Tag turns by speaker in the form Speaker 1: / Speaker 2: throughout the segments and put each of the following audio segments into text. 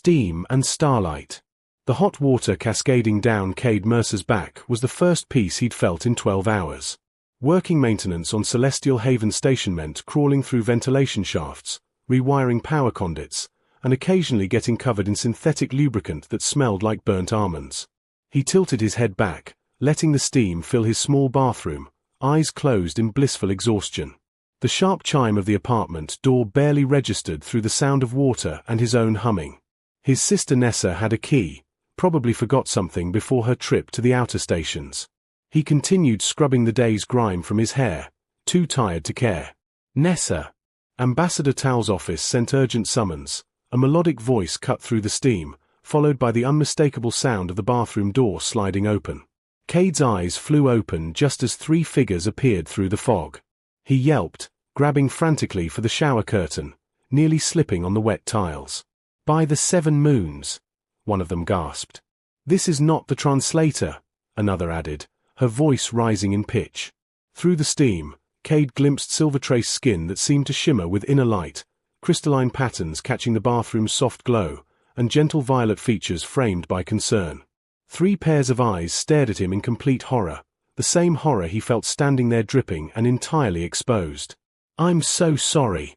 Speaker 1: steam and starlight. The hot water cascading down Cade Mercer's back was the first peace he'd felt in 12 hours. Working maintenance on Celestial Haven Station meant crawling through ventilation shafts, rewiring power conduits, and occasionally getting covered in synthetic lubricant that smelled like burnt almonds. He tilted his head back, letting the steam fill his small bathroom, eyes closed in blissful exhaustion. The sharp chime of the apartment door barely registered through the sound of water and his own humming. His sister Nessa had a key, probably forgot something before her trip to the outer stations. He continued scrubbing the day's grime from his hair, too tired to care. Nessa. Ambassador Tao's office sent urgent summons. A melodic voice cut through the steam, followed by the unmistakable sound of the bathroom door sliding open. Cade's eyes flew open just as 3 figures appeared through the fog. He yelped, grabbing frantically for the shower curtain, nearly slipping on the wet tiles. "By the 7 moons," one of them gasped. "This is not the translator," another added, her voice rising in pitch. Through the steam, Cade glimpsed silver-traced skin that seemed to shimmer with inner light, crystalline patterns catching the bathroom's soft glow, and gentle violet features framed by concern. 3 pairs of eyes stared at him in complete horror, the same horror he felt standing there dripping and entirely exposed. "I'm so sorry."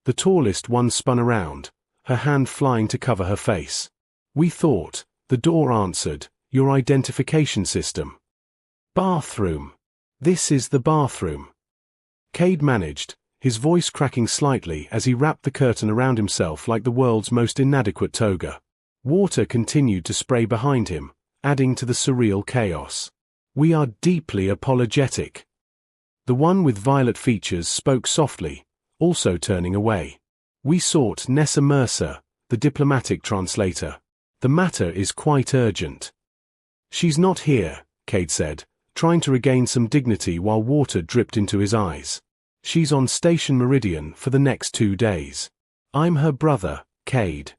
Speaker 1: The tallest one spun around, her hand flying to cover her face. "We thought," the door answered, "your identification system." "Bathroom. This is the bathroom." Cade managed, his voice cracking slightly as he wrapped the curtain around himself like the world's most inadequate toga. Water continued to spray behind him, adding to the surreal chaos. "We are deeply apologetic." The one with violet features spoke softly, also turning away. "We sought Nessa Mercer, the diplomatic translator. The matter is quite urgent." "She's not here," Cade said, trying to regain some dignity while water dripped into his eyes. "She's on Station Meridian for the next 2 days. I'm her brother, Cade."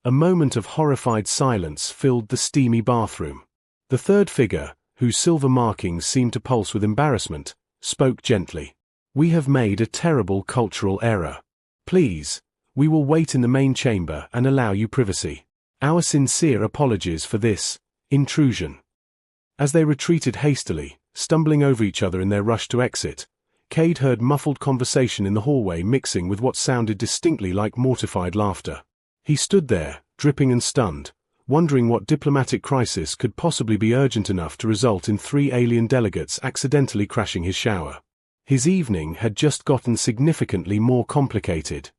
Speaker 1: A moment of horrified silence filled the steamy bathroom. The third figure, whose silver markings seemed to pulse with embarrassment, spoke gently. "We have made a terrible cultural error. Please, we will wait in the main chamber and allow you privacy. Our sincere apologies for this intrusion." As they retreated hastily, stumbling over each other in their rush to exit, Cade heard muffled conversation in the hallway mixing with what sounded distinctly like mortified laughter. He stood there, dripping and stunned, wondering what diplomatic crisis could possibly be urgent enough to result in 3 alien delegates accidentally crashing his shower. His evening had just gotten significantly more complicated.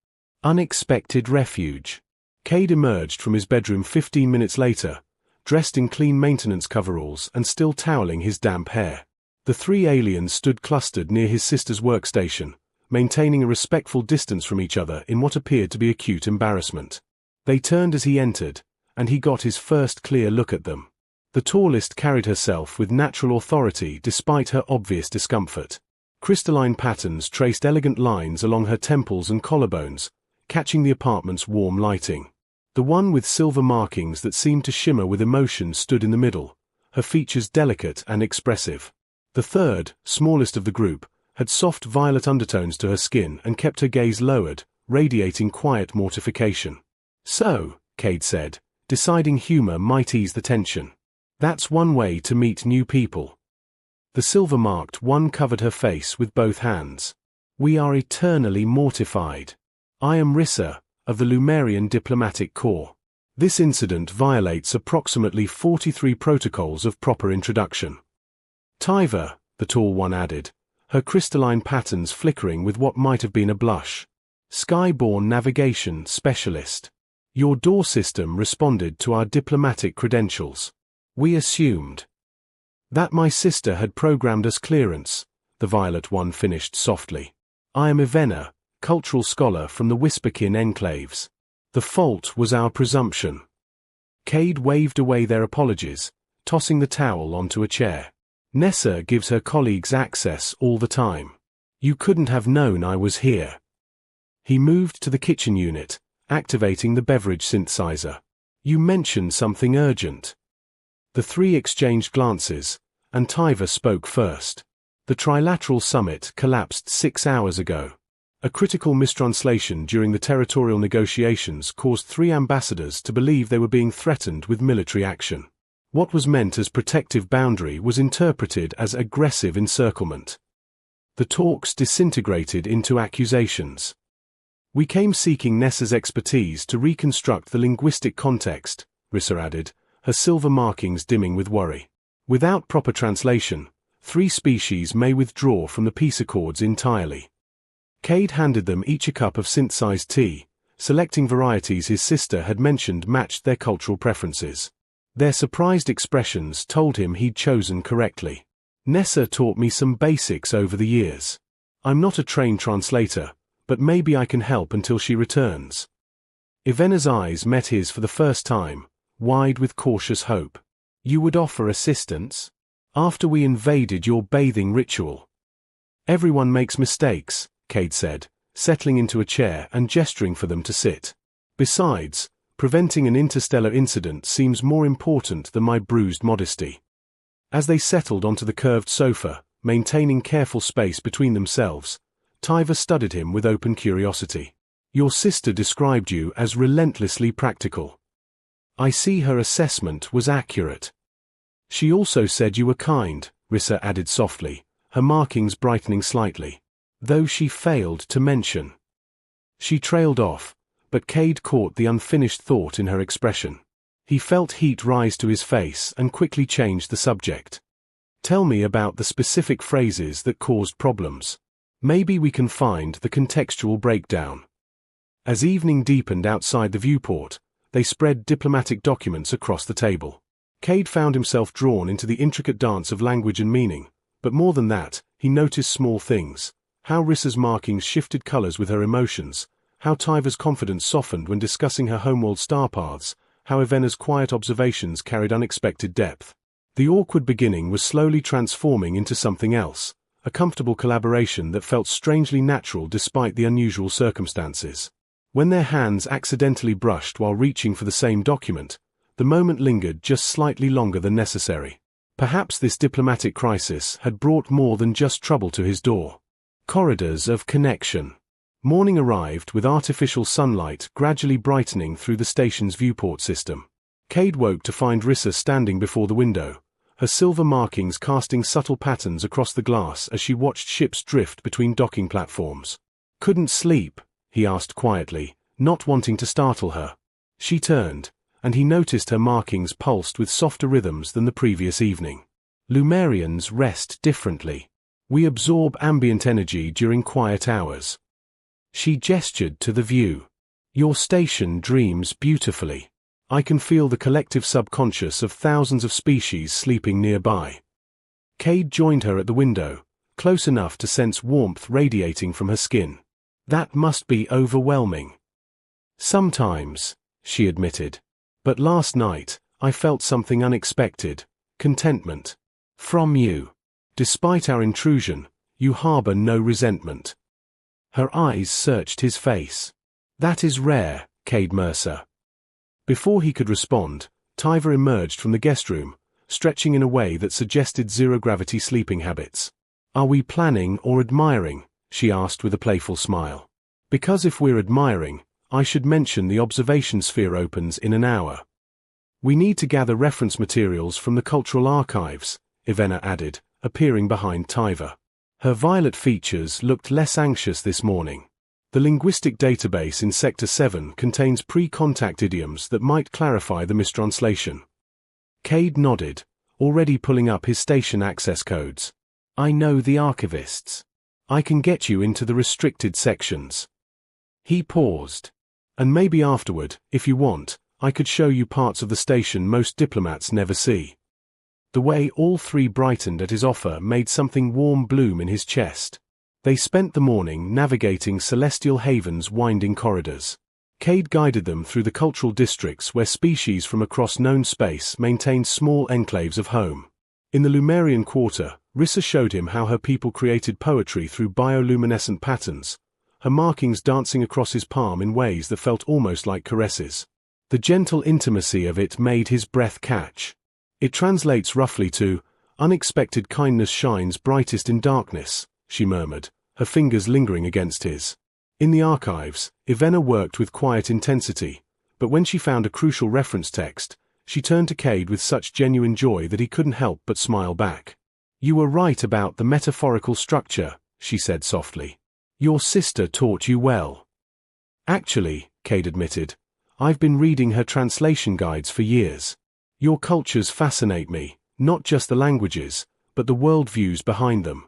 Speaker 1: Unexpected refuge. Cade emerged from his bedroom 15 minutes later, dressed in clean maintenance coveralls and still toweling his damp hair. The 3 aliens stood clustered near his sister's workstation, maintaining a respectful distance from each other in what appeared to be acute embarrassment. They turned as he entered, and he got his first clear look at them. The tallest carried herself with natural authority despite her obvious discomfort. Crystalline patterns traced elegant lines along her temples and collarbones, catching the apartment's warm lighting. The one with silver markings that seemed to shimmer with emotion stood in the middle, her features delicate and expressive. The third, smallest of the group, had soft violet undertones to her skin and kept her gaze lowered, radiating quiet mortification. "So," Cade said, deciding humor might ease the tension. "That's one way to meet new people." The silver-marked one covered her face with both hands. "We are eternally mortified. I am Rissa, of the Lumerian Diplomatic Corps. This incident violates approximately 43 protocols of proper introduction." "Tyva," the tall one added, her crystalline patterns flickering with what might have been a blush. "Skyborne Navigation Specialist. Your door system responded to our diplomatic credentials. We assumed that my sister had programmed us clearance," the violet one finished softly. "I am Ivena, cultural scholar from the Whisperkin enclaves. The fault was our presumption." Cade waved away their apologies, tossing the towel onto a chair. "Nessa gives her colleagues access all the time. You couldn't have known I was here." He moved to the kitchen unit, activating the beverage synthesizer. "You mentioned something urgent." The 3 exchanged glances, and Tyva spoke first. "The Trilateral Summit collapsed 6 hours ago. A critical mistranslation during the territorial negotiations caused 3 ambassadors to believe they were being threatened with military action. What was meant as protective boundary was interpreted as aggressive encirclement. The talks disintegrated into accusations. "We came seeking Nessa's expertise to reconstruct the linguistic context," Rissa added, her silver markings dimming with worry. "Without proper translation, 3 species may withdraw from the peace accords entirely." Cade handed them each a cup of synthesized tea, selecting varieties his sister had mentioned matched their cultural preferences. Their surprised expressions told him he'd chosen correctly. "Nessa taught me some basics over the years. I'm not a trained translator, but maybe I can help until she returns." Ivena's eyes met his for the first time, wide with cautious hope. "You would offer assistance? After we invaded your bathing ritual?" "Everyone makes mistakes," Cade said, settling into a chair and gesturing for them to sit. "Besides, preventing an interstellar incident seems more important than my bruised modesty." As they settled onto the curved sofa, maintaining careful space between themselves, Tyver studied him with open curiosity. "Your sister described you as relentlessly practical. I see her assessment was accurate." "She also said you were kind," Rissa added softly, her markings brightening slightly. "Though she failed to mention." She trailed off, but Cade caught the unfinished thought in her expression. He felt heat rise to his face and quickly changed the subject. "Tell me about the specific phrases that caused problems. Maybe we can find the contextual breakdown." As evening deepened outside the viewport, they spread diplomatic documents across the table. Cade found himself drawn into the intricate dance of language and meaning, but more than that, he noticed small things. How Rissa's markings shifted colors with her emotions, how Tyver's confidence softened when discussing her homeworld star paths, how Ivena's quiet observations carried unexpected depth. The awkward beginning was slowly transforming into something else, a comfortable collaboration that felt strangely natural despite the unusual circumstances. When their hands accidentally brushed while reaching for the same document, the moment lingered just slightly longer than necessary. Perhaps this diplomatic crisis had brought more than just trouble to his door. Corridors of connection. Morning arrived with artificial sunlight gradually brightening through the station's viewport system. Cade woke to find Rissa standing before the window, her silver markings casting subtle patterns across the glass as she watched ships drift between docking platforms. "Couldn't sleep?" he asked quietly, not wanting to startle her. She turned, and he noticed her markings pulsed with softer rhythms than the previous evening. "Lumerians rest differently. We absorb ambient energy during quiet hours." She gestured to the view. "Your station dreams beautifully. I can feel the collective subconscious of thousands of species sleeping nearby." Cade joined her at the window, close enough to sense warmth radiating from her skin. "That must be overwhelming." "Sometimes," she admitted. "But last night, I felt something unexpected. Contentment. From you. Despite our intrusion, you harbor no resentment." Her eyes searched his face. "That is rare, Cade Mercer." Before he could respond, Tyver emerged from the guest room, stretching in a way that suggested zero-gravity sleeping habits. "Are we planning or admiring?" she asked with a playful smile. "Because if we're admiring, I should mention the observation sphere opens in an hour." "We need to gather reference materials from the cultural archives," Ivena added, appearing behind Tyver. Her violet features looked less anxious this morning. "The linguistic database in Sector 7 contains pre-contact idioms that might clarify the mistranslation." Cade nodded, already pulling up his station access codes. "I know the archivists. I can get you into the restricted sections." He paused. "And maybe afterward, if you want, I could show you parts of the station most diplomats never see." The way all 3 brightened at his offer made something warm bloom in his chest. They spent the morning navigating Celestial Haven's winding corridors. Cade guided them through the cultural districts where species from across known space maintained small enclaves of home. In the Lumerian quarter, Rissa showed him how her people created poetry through bioluminescent patterns, her markings dancing across his palm in ways that felt almost like caresses. The gentle intimacy of it made his breath catch. "It translates roughly to, 'Unexpected kindness shines brightest in darkness,'" she murmured, her fingers lingering against his. In the archives, Ivena worked with quiet intensity, but when she found a crucial reference text, she turned to Cade with such genuine joy that he couldn't help but smile back. "You were right about the metaphorical structure," she said softly. "Your sister taught you well." "Actually," Cade admitted, "I've been reading her translation guides for years. Your cultures fascinate me, not just the languages, but the worldviews behind them."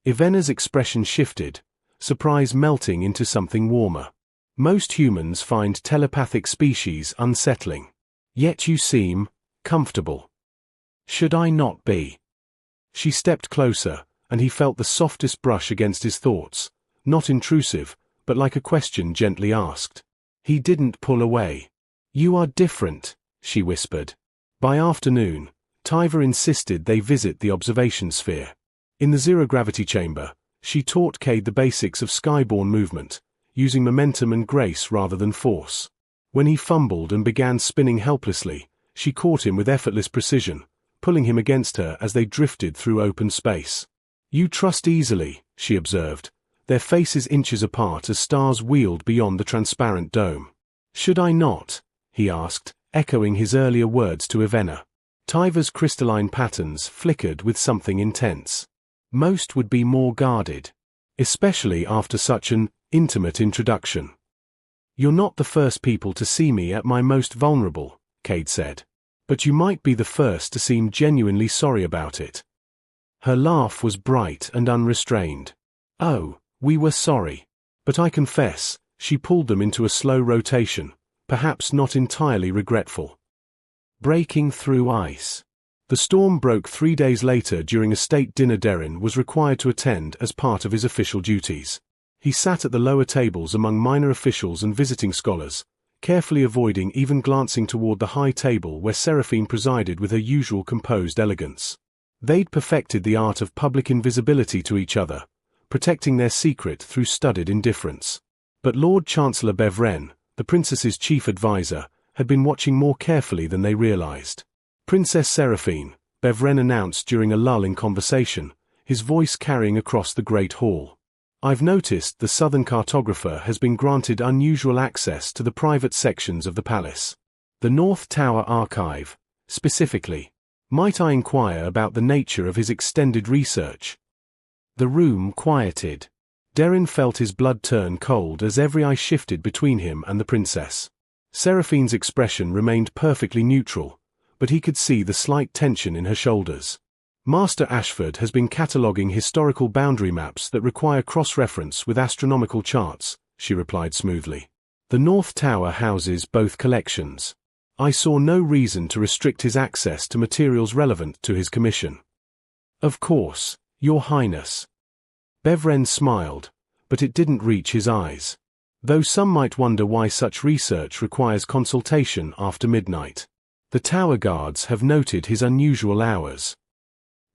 Speaker 1: Ivena's expression shifted, surprise melting into something warmer. "Most humans find telepathic species unsettling. Yet you seem comfortable. Should I not be?" She stepped closer, and he felt the softest brush against his thoughts, not intrusive, but like a question gently asked. He didn't pull away. "You are different," she whispered. By afternoon, Tyver insisted they visit the observation sphere. In the zero-gravity chamber, she taught Cade the basics of skyborne movement, using momentum and grace rather than force. When he fumbled and began spinning helplessly, she caught him with effortless precision, pulling him against her as they drifted through open space. "You trust easily," she observed, their faces inches apart as stars wheeled beyond the transparent dome. "Should I not?" he asked, echoing his earlier words to Ivena. Tyver's crystalline patterns flickered with something intense. "Most would be more guarded, especially after such an intimate introduction." "You're not the first people to see me at my most vulnerable," Cade said. "But you might be the first to seem genuinely sorry about it." Her laugh was bright and unrestrained. "Oh, we were sorry. But I confess," she pulled them into a slow rotation, perhaps not entirely regretful. Breaking through ice. The storm broke 3 days later during a state dinner Derin was required to attend as part of his official duties. He sat at the lower tables among minor officials and visiting scholars, carefully avoiding even glancing toward the high table where Seraphine presided with her usual composed elegance. They'd perfected the art of public invisibility to each other, protecting their secret through studied indifference. But Lord Chancellor Bevren, the princess's chief advisor, had been watching more carefully than they realized. "Princess Seraphine," Bevren announced during a lull in conversation, his voice carrying across the great hall. "I've noticed the Southern Cartographer has been granted unusual access to the private sections of the palace. The North Tower Archive, specifically. Might I inquire about the nature of his extended research?" The room quieted. Derin felt his blood turn cold as every eye shifted between him and the princess. Seraphine's expression remained perfectly neutral, but he could see the slight tension in her shoulders. "Master Ashford has been cataloguing historical boundary maps that require cross-reference with astronomical charts," she replied smoothly. "The North Tower houses both collections. I saw no reason to restrict his access to materials relevant to his commission." "Of course, Your Highness." Bevren smiled, but it didn't reach his eyes. Though some might wonder why such research requires consultation after midnight. The tower guards have noted his unusual hours.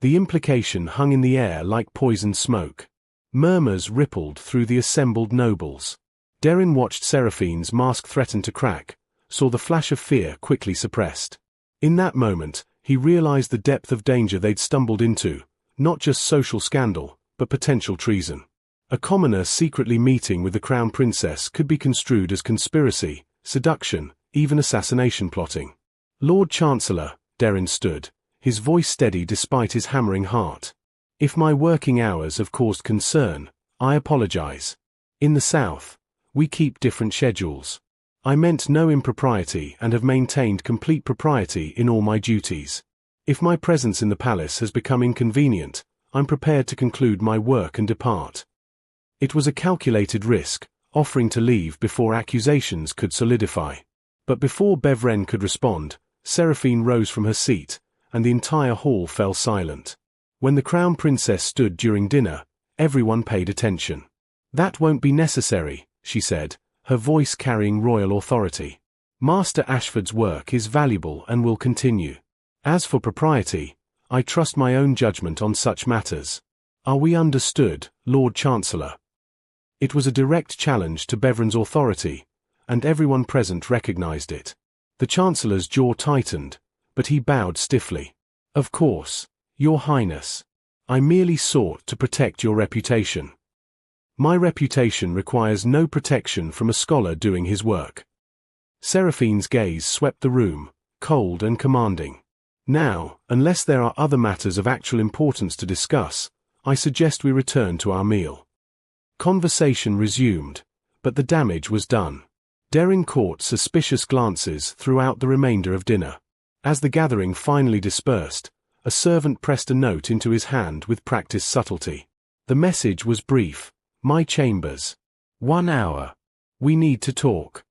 Speaker 1: The implication hung in the air like poisoned smoke. Murmurs rippled through the assembled nobles. Derin watched Seraphine's mask threaten to crack, saw the flash of fear quickly suppressed. In that moment, he realized the depth of danger they'd stumbled into, not just social scandal, but potential treason. A commoner secretly meeting with the crown princess could be construed as conspiracy, seduction, even assassination plotting. "Lord Chancellor," Derin stood, his voice steady despite his hammering heart. "If my working hours have caused concern, I apologize. In the South, we keep different schedules. I meant no impropriety and have maintained complete propriety in all my duties. If my presence in the palace has become inconvenient, I'm prepared to conclude my work and depart." It was a calculated risk, offering to leave before accusations could solidify. But before Bevren could respond, Seraphine rose from her seat, and the entire hall fell silent. When the crown princess stood during dinner, everyone paid attention. "That won't be necessary," she said, her voice carrying royal authority. "Master Ashford's work is valuable and will continue. As for propriety, I trust my own judgment on such matters. Are we understood, Lord Chancellor?" It was a direct challenge to Bevren's authority, and everyone present recognized it. The Chancellor's jaw tightened, but he bowed stiffly. "Of course, Your Highness. I merely sought to protect your reputation." My reputation requires no protection from a scholar doing his work. Seraphine's gaze swept the room, cold and commanding. Now, unless there are other matters of actual importance to discuss, I suggest we return to our meal. Conversation resumed, but the damage was done. Derin caught suspicious glances throughout the remainder of dinner. As the gathering finally dispersed, a servant pressed a note into his hand with practiced subtlety. The message was brief. My chambers. 1 hour. We need to talk.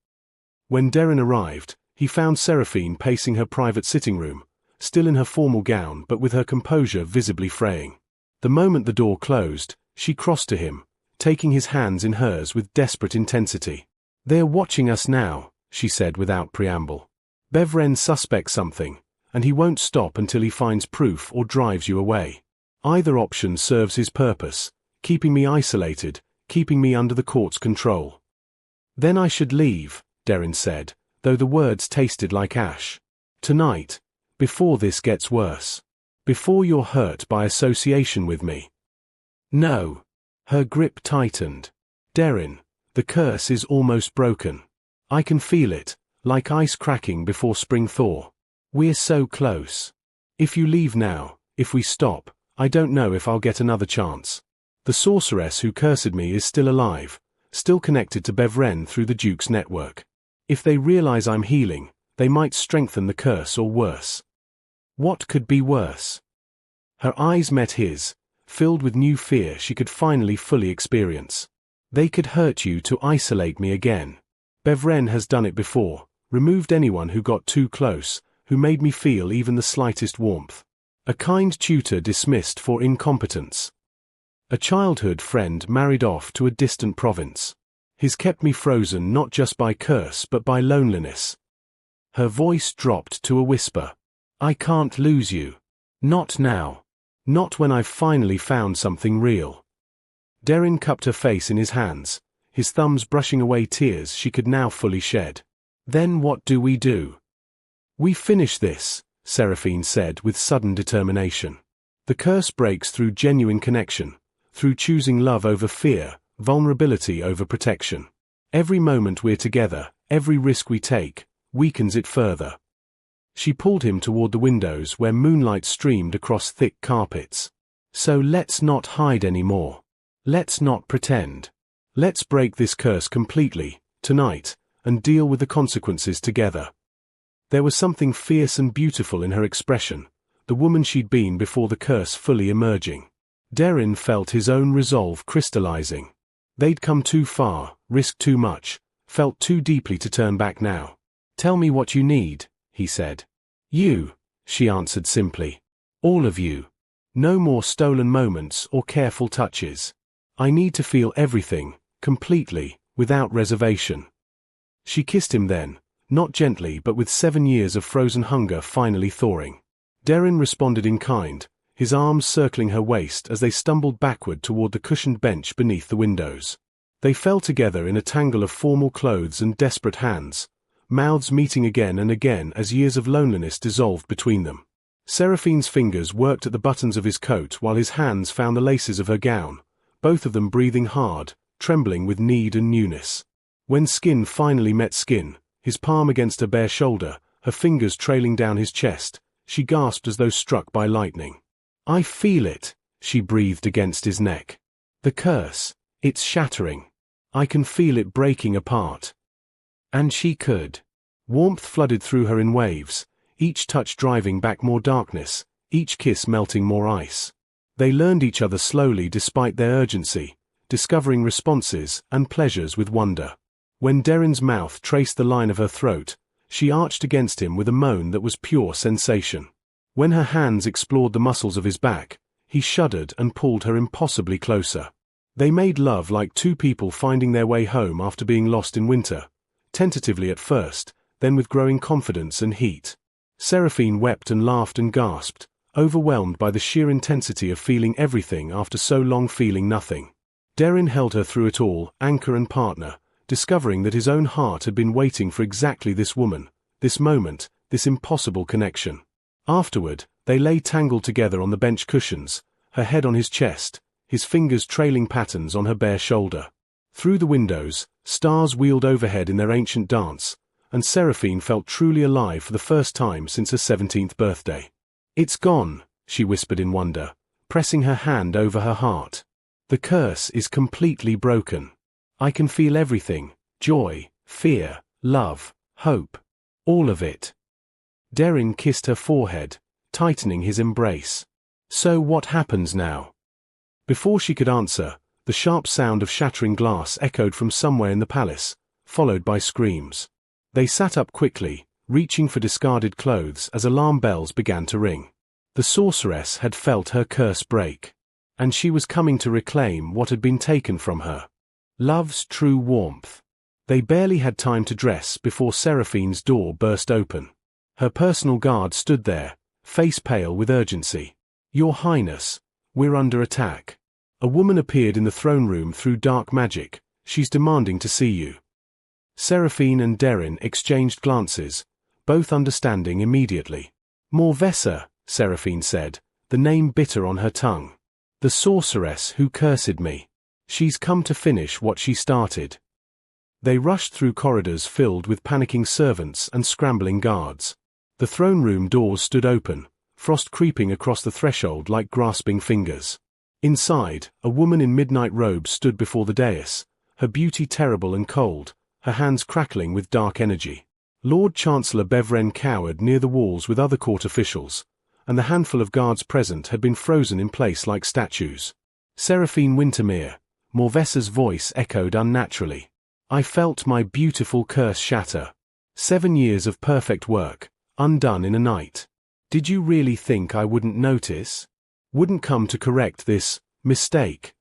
Speaker 1: When Derin arrived, he found Seraphine pacing her private sitting room, still in her formal gown but with her composure visibly fraying. The moment the door closed, she crossed to him, taking his hands in hers with desperate intensity. They're watching us now, she said without preamble. Bevren suspects something, and he won't stop until he finds proof or drives you away. Either option serves his purpose, keeping me isolated, keeping me under the court's control. Then I should leave, Derin said, though the words tasted like ash. Tonight, before this gets worse. Before you're hurt by association with me. No. Her grip tightened. Derin, the curse is almost broken. I can feel it, like ice cracking before spring thaw. We're so close. If you leave now, if we stop, I don't know if I'll get another chance. The sorceress who cursed me is still alive, still connected to Bevren through the Duke's network. If they realize I'm healing, they might strengthen the curse or worse. What could be worse? Her eyes met his, filled with new fear she could finally fully experience. They could hurt you to isolate me again. Bevren has done it before, removed anyone who got too close, who made me feel even the slightest warmth. A kind tutor dismissed for incompetence. A childhood friend married off to a distant province. He's kept me frozen not just by curse but by loneliness. Her voice dropped to a whisper. I can't lose you. Not now. Not when I've finally found something real. Derin cupped her face in his hands, his thumbs brushing away tears she could now fully shed. Then what do? We finish this, Seraphine said with sudden determination. The curse breaks through genuine connection, through choosing love over fear, vulnerability over protection. Every moment we're together, every risk we take, weakens it further. She pulled him toward the windows where moonlight streamed across thick carpets. So let's not hide anymore. Let's not pretend. Let's break this curse completely, tonight, and deal with the consequences together. There was something fierce and beautiful in her expression, the woman she'd been before the curse fully emerging. Derin felt his own resolve crystallizing. They'd come too far, risked too much, felt too deeply to turn back now. Tell me what you need, he said. You, she answered simply. All of you. No more stolen moments or careful touches. I need to feel everything, completely, without reservation. She kissed him then, not gently but with 7 years of frozen hunger finally thawing. Derin responded in kind, his arms circling her waist as they stumbled backward toward the cushioned bench beneath the windows. They fell together in a tangle of formal clothes and desperate hands, mouths meeting again and again as years of loneliness dissolved between them. Seraphine's fingers worked at the buttons of his coat while his hands found the laces of her gown, both of them breathing hard, trembling with need and newness. When skin finally met skin, his palm against her bare shoulder, her fingers trailing down his chest, she gasped as though struck by lightning. I feel it, she breathed against his neck. The curse, it's shattering. I can feel it breaking apart. And she could. Warmth flooded through her in waves, each touch driving back more darkness, each kiss melting more ice. They learned each other slowly despite their urgency, discovering responses and pleasures with wonder. When Derin's mouth traced the line of her throat, she arched against him with a moan that was pure sensation. When her hands explored the muscles of his back, he shuddered and pulled her impossibly closer. They made love like two people finding their way home after being lost in winter, tentatively at first, then with growing confidence and heat. Seraphine wept and laughed and gasped, overwhelmed by the sheer intensity of feeling everything after so long feeling nothing. Derin held her through it all, anchor and partner, discovering that his own heart had been waiting for exactly this woman, this moment, this impossible connection. Afterward, they lay tangled together on the bench cushions, her head on his chest, his fingers trailing patterns on her bare shoulder. Through the windows, stars wheeled overhead in their ancient dance, and Seraphine felt truly alive for the first time since her 17th birthday. "It's gone," she whispered in wonder, pressing her hand over her heart. "The curse is completely broken. I can feel everything: joy, fear, love, hope. All of it." Derin kissed her forehead, tightening his embrace. "So what happens now?" Before she could answer, the sharp sound of shattering glass echoed from somewhere in the palace, followed by screams. They sat up quickly, reaching for discarded clothes as alarm bells began to ring. The sorceress had felt her curse break, and she was coming to reclaim what had been taken from her. Love's true warmth. They barely had time to dress before Seraphine's door burst open. Her personal guard stood there, face pale with urgency. "Your Highness, we're under attack." A woman appeared in the throne room through dark magic. "She's demanding to see you." Seraphine and Derin exchanged glances, both understanding immediately. "Morvessa," Seraphine said, the name bitter on her tongue. "The sorceress who cursed me. She's come to finish what she started." They rushed through corridors filled with panicking servants and scrambling guards. The throne room doors stood open, frost creeping across the threshold like grasping fingers. Inside, a woman in midnight robes stood before the dais, her beauty terrible and cold, her hands crackling with dark energy. Lord Chancellor Bevren cowered near the walls with other court officials, and the handful of guards present had been frozen in place like statues. "Seraphine Wintermere," Morvessa's voice echoed unnaturally. "I felt my beautiful curse shatter. 7 years of perfect work, undone in a night. Did you really think I wouldn't notice? Wouldn't come to correct this mistake?"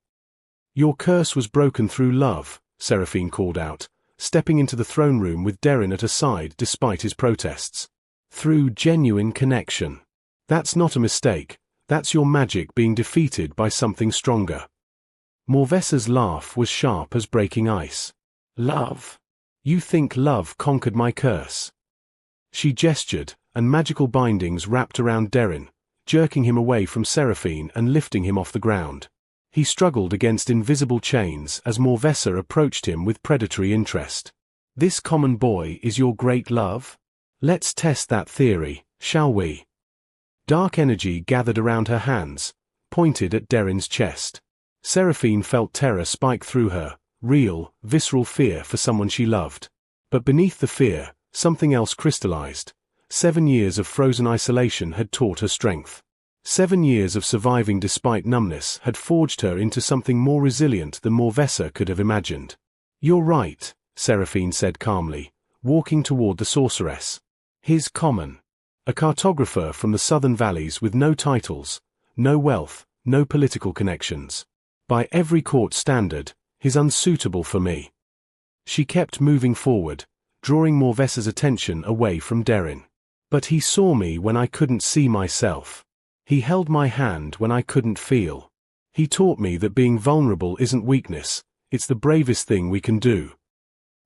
Speaker 1: "Your curse was broken through love," Seraphine called out, stepping into the throne room with Derin at her side despite his protests. "Through genuine connection. That's not a mistake, that's your magic being defeated by something stronger." Morvessa's laugh was sharp as breaking ice. "Love? You think love conquered my curse?" She gestured, and magical bindings wrapped around Derin, jerking him away from Seraphine and lifting him off the ground. He struggled against invisible chains as Morvessa approached him with predatory interest. "This common boy is your great love? Let's test that theory, shall we?" Dark energy gathered around her hands, pointed at Derin's chest. Seraphine felt terror spike through her, real, visceral fear for someone she loved. But beneath the fear, something else crystallized. 7 years of frozen isolation had taught her strength. 7 years of surviving despite numbness had forged her into something more resilient than Morvessa could have imagined. "You're right," Seraphine said calmly, walking toward the sorceress. "He's common. A cartographer from the southern valleys with no titles, no wealth, no political connections. By every court standard, he's unsuitable for me." She kept moving forward, drawing Morvessa's attention away from Derin. "But he saw me when I couldn't see myself. He held my hand when I couldn't feel. He taught me that being vulnerable isn't weakness, it's the bravest thing we can do."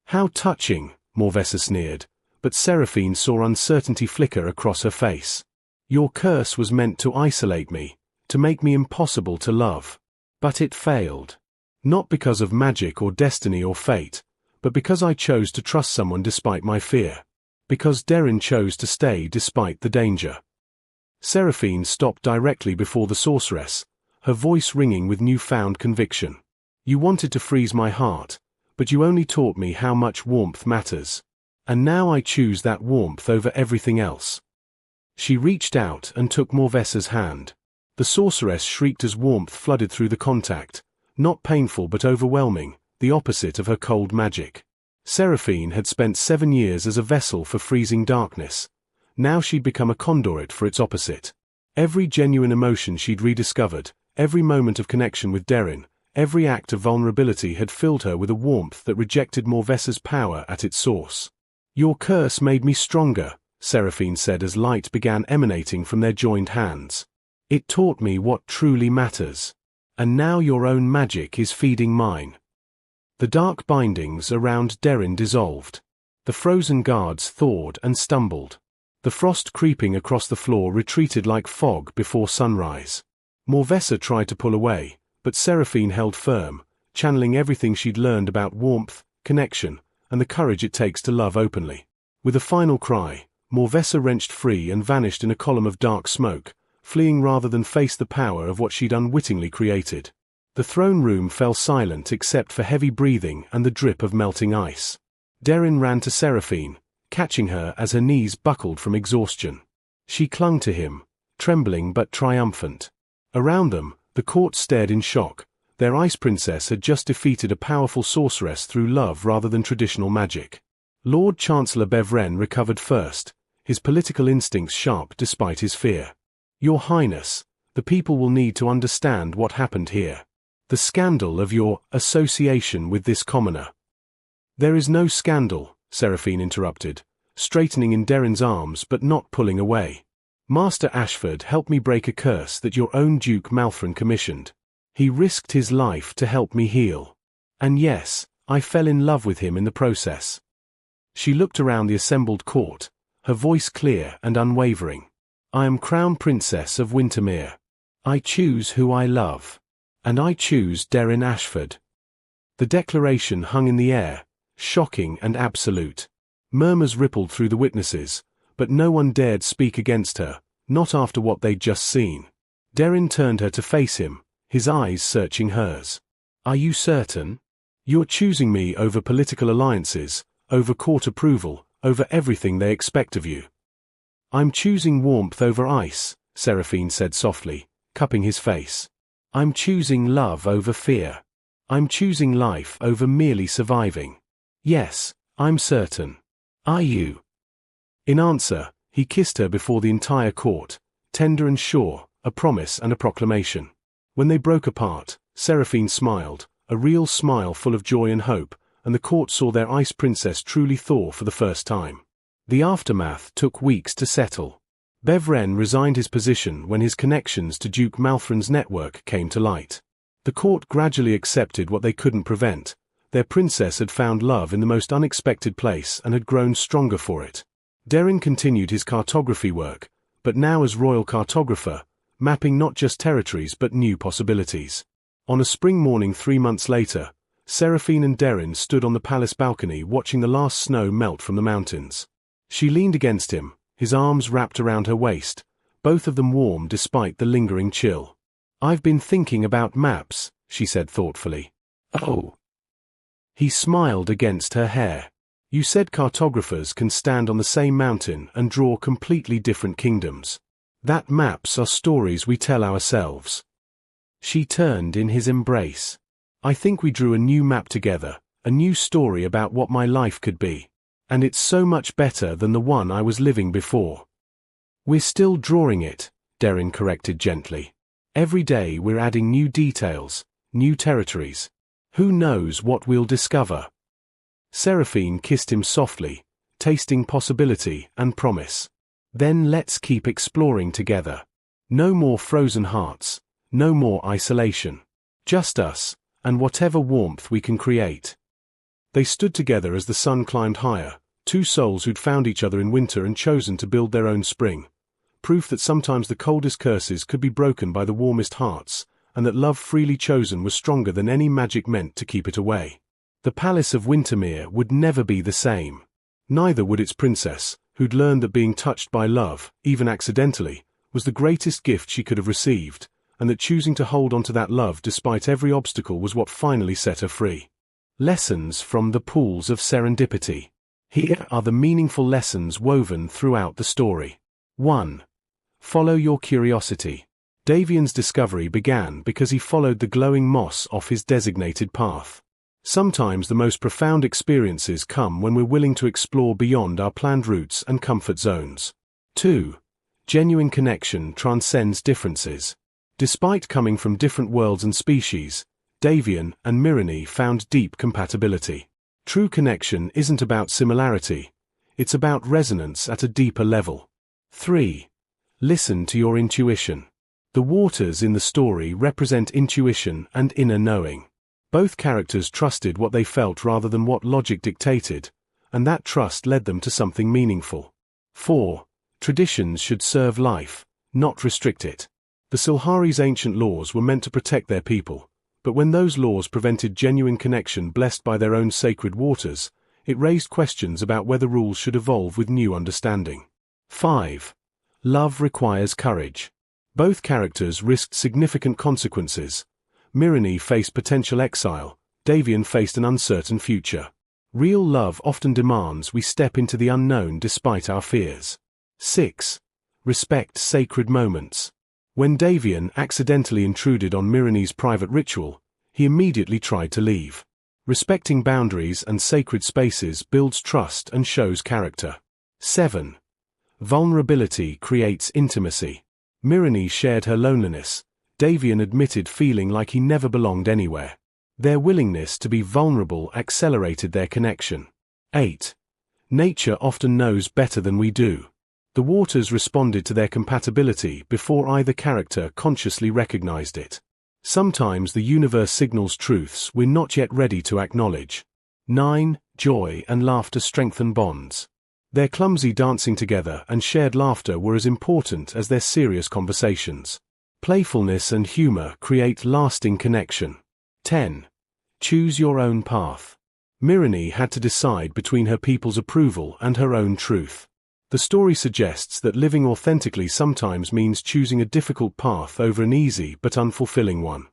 Speaker 1: "How touching," Morvessa sneered, but Seraphine saw uncertainty flicker across her face. "Your curse was meant to isolate me, to make me impossible to love. But it failed. Not because of magic or destiny or fate, but because I chose to trust someone despite my fear. Because Derin chose to stay despite the danger." Seraphine stopped directly before the sorceress, her voice ringing with newfound conviction. "You wanted to freeze my heart, but you only taught me how much warmth matters. And now I choose that warmth over everything else." She reached out and took Morvessa's hand. The sorceress shrieked as warmth flooded through the contact, not painful but overwhelming, the opposite of her cold magic. Seraphine had spent 7 years as a vessel for freezing darkness. Now she'd become a conduit for its opposite. Every genuine emotion she'd rediscovered, every moment of connection with Derin, every act of vulnerability had filled her with a warmth that rejected Morvessa's power at its source. "Your curse made me stronger," Seraphine said as light began emanating from their joined hands. "It taught me what truly matters. And now your own magic is feeding mine." The dark bindings around Derin dissolved. The frozen guards thawed and stumbled. The frost creeping across the floor retreated like fog before sunrise. Morvessa tried to pull away, But Seraphine held firm, channeling everything she'd learned about warmth, connection, and the courage it takes to love openly. With a final cry, Morvessa wrenched free and vanished in a column of dark smoke, fleeing rather than face the power of what she'd unwittingly created. The throne room fell silent except for heavy breathing and the drip of melting ice. Derin ran to Seraphine, catching her as her knees buckled from exhaustion. She clung to him, trembling but triumphant. Around them, the court stared in shock. Their ice princess had just defeated a powerful sorceress through love rather than traditional magic. Lord Chancellor Bevren recovered first, his political instincts sharp despite his fear. "Your Highness, the people will need to understand what happened here. The scandal of your association with this commoner." "There is no scandal," Seraphine interrupted, straightening in Derin's arms but not pulling away. "Master Ashford helped me break a curse that your own Duke Malthrin commissioned. He risked his life to help me heal. And yes, I fell in love with him in the process." She looked around the assembled court, her voice clear and unwavering. "I am Crown Princess of Wintermere. I choose who I love. And I choose Derin Ashford." The declaration hung in the air, shocking and absolute. Murmurs rippled through the witnesses, but no one dared speak against her, not after what they'd just seen. Derin turned her to face him, his eyes searching hers. "Are you certain? You're choosing me over political alliances, over court approval, over everything they expect of you." "I'm choosing warmth over ice," Seraphine said softly, cupping his face. "I'm choosing love over fear. I'm choosing life over merely surviving. Yes, I'm certain. Are you?" In answer, he kissed her before the entire court, tender and sure, a promise and a proclamation. When they broke apart, Seraphine smiled, a real smile full of joy and hope, and the court saw their ice princess truly thaw for the first time. The aftermath took weeks to settle. Bevren resigned his position when his connections to Duke Malthrin's network came to light. The court gradually accepted what they couldn't prevent. Their princess had found love in the most unexpected place and had grown stronger for it. Derin continued his cartography work, but now as royal cartographer, mapping not just territories but new possibilities. On a spring morning 3 months later, Seraphine and Derin stood on the palace balcony watching the last snow melt from the mountains. She leaned against him, his arms wrapped around her waist, both of them warm despite the lingering chill. "I've been thinking about maps," she said thoughtfully. "Oh." He smiled against her hair. "You said cartographers can stand on the same mountain and draw completely different kingdoms. That maps are stories we tell ourselves." She turned in his embrace. "I think we drew a new map together, a new story about what my life could be. And it's so much better than the one I was living before." "We're still drawing it," Derin corrected gently. "Every day we're adding new details, new territories. Who knows what we'll discover?" Seraphine kissed him softly, tasting possibility and promise. "Then let's keep exploring together. No more frozen hearts, no more isolation. Just us, and whatever warmth we can create." They stood together as the sun climbed higher, two souls who'd found each other in winter and chosen to build their own spring. Proof that sometimes the coldest curses could be broken by the warmest hearts, and that love freely chosen was stronger than any magic meant to keep it away. The palace of Wintermere would never be the same. Neither would its princess, who'd learned that being touched by love, even accidentally, was the greatest gift she could have received, and that choosing to hold on to that love despite every obstacle was what finally set her free. Lessons from the pools of serendipity. Here are the meaningful lessons woven throughout the story. 1. Follow your curiosity. Davian's discovery began because he followed the glowing moss off his designated path. Sometimes the most profound experiences come when we're willing to explore beyond our planned routes and comfort zones. 2. Genuine connection transcends differences. Despite coming from different worlds and species, Davian and Myrrine found deep compatibility. True connection isn't about similarity, it's about resonance at a deeper level. 3. Listen to your intuition. The waters in the story represent intuition and inner knowing. Both characters trusted what they felt rather than what logic dictated, and that trust led them to something meaningful. 4. Traditions should serve life, not restrict it. The Silhari's ancient laws were meant to protect their people, But when those laws prevented genuine connection blessed by their own sacred waters, it raised questions about whether rules should evolve with new understanding. 5. Love requires courage. Both characters risked significant consequences. Myrrine faced potential exile, Davian faced an uncertain future. Real love often demands we step into the unknown despite our fears. 6. Respect sacred moments. When Davian accidentally intruded on Myrrine's private ritual, he immediately tried to leave. Respecting boundaries and sacred spaces builds trust and shows character. 7. Vulnerability creates intimacy. Myrrine shared her loneliness. Davian admitted feeling like he never belonged anywhere. Their willingness to be vulnerable accelerated their connection. 8. Nature often knows better than we do. The waters responded to their compatibility before either character consciously recognized it. Sometimes the universe signals truths we're not yet ready to acknowledge. 9. Joy and laughter strengthen bonds. Their clumsy dancing together and shared laughter were as important as their serious conversations. Playfulness and humor create lasting connection. 10. Choose your own path. Myrrine had to decide between her people's approval and her own truth. The story suggests that living authentically sometimes means choosing a difficult path over an easy but unfulfilling one.